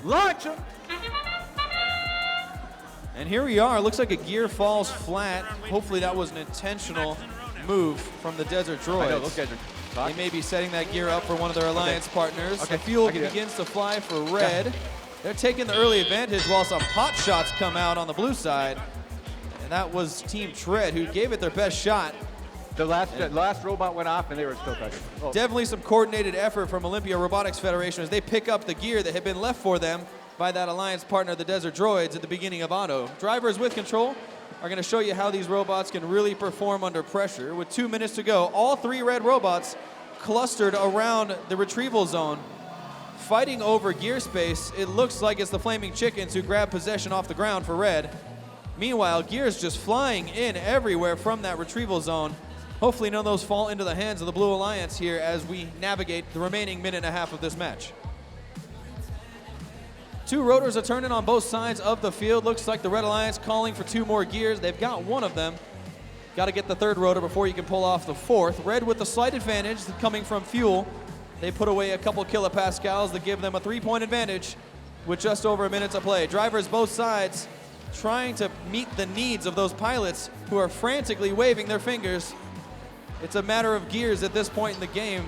Launch them. And here we are. Looks like a gear falls flat. Hopefully that was an intentional move from the Desert Droids. I know, those guys are They may be setting that gear up for one of their alliance partners. Okay. The fuel I get it. begins to fly for red. They're taking the early advantage while some pot shots come out on the blue side. And that was Team Tread who gave it their best shot. The last robot went off and they were still touching. Oh. Definitely some coordinated effort from Olympia Robotics Federation as they pick up the gear that had been left for them by that alliance partner, the Desert Droids, at the beginning of auto. Drivers with control are going to show you how these robots can really perform under pressure. With 2 minutes to go, all three red robots clustered around the retrieval zone, fighting over gear space. It looks like it's the Flaming Chickens who grab possession off the ground for red. Meanwhile, gears just flying in everywhere from that retrieval zone. Hopefully none of those fall into the hands of the Blue Alliance here as we navigate the remaining minute and a half of this match. Two rotors are turning on both sides of the field. Looks like the Red Alliance calling for 2 more gears. They've got one of them. Got to get the third rotor before you can pull off the fourth. Red with the slight advantage coming from fuel. They put away a couple kilopascals that give them a 3-point advantage with just over a minute to play. Drivers both sides trying to meet the needs of those pilots who are frantically waving their fingers. It's a matter of gears at this point in the game.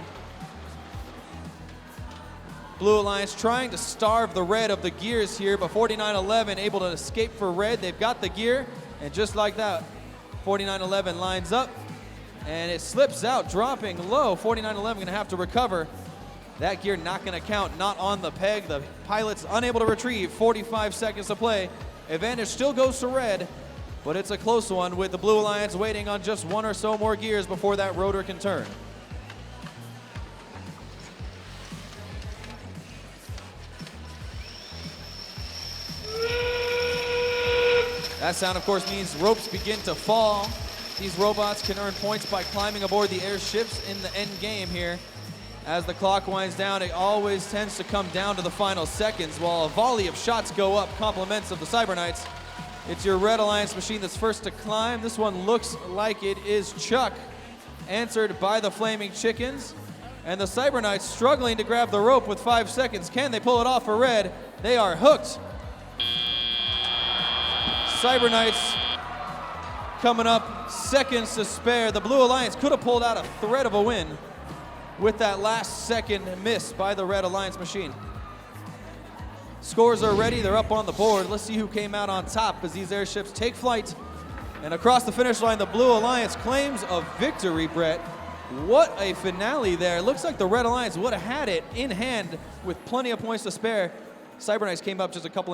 Blue Alliance trying to starve the red of the gears here, but 4911 able to escape for red. They've got the gear, and just like that, 4911 lines up, and it slips out, dropping low. 4911 going to have to recover. That gear not going to count, not on the peg. The pilot's unable to retrieve. 45 seconds to play. Advantage still goes to red, but it's a close one with the Blue Alliance waiting on just 1 or so more gears before that rotor can turn. That sound, of course, means ropes begin to fall. These robots can earn points by climbing aboard the airships in the end game here. As the clock winds down, it always tends to come down to the final seconds while a volley of shots go up, compliments of the Cyberknights. It's your Red Alliance machine that's first to climb. This one looks like it is Chuck, answered by the Flaming Chickens. And the Cyberknights struggling to grab the rope with 5 seconds. Can they pull it off for red? They are hooked. Cyberknights coming up, seconds to spare. The Blue Alliance could have pulled out a threat of a win with that last second miss by the Red Alliance machine. Scores are ready, they're up on the board. Let's see who came out on top as these airships take flight. And across the finish line, the Blue Alliance claims a victory, Brett. What a finale there. Looks like the Red Alliance would have had it in hand with plenty of points to spare. Cyberknights came up just a couple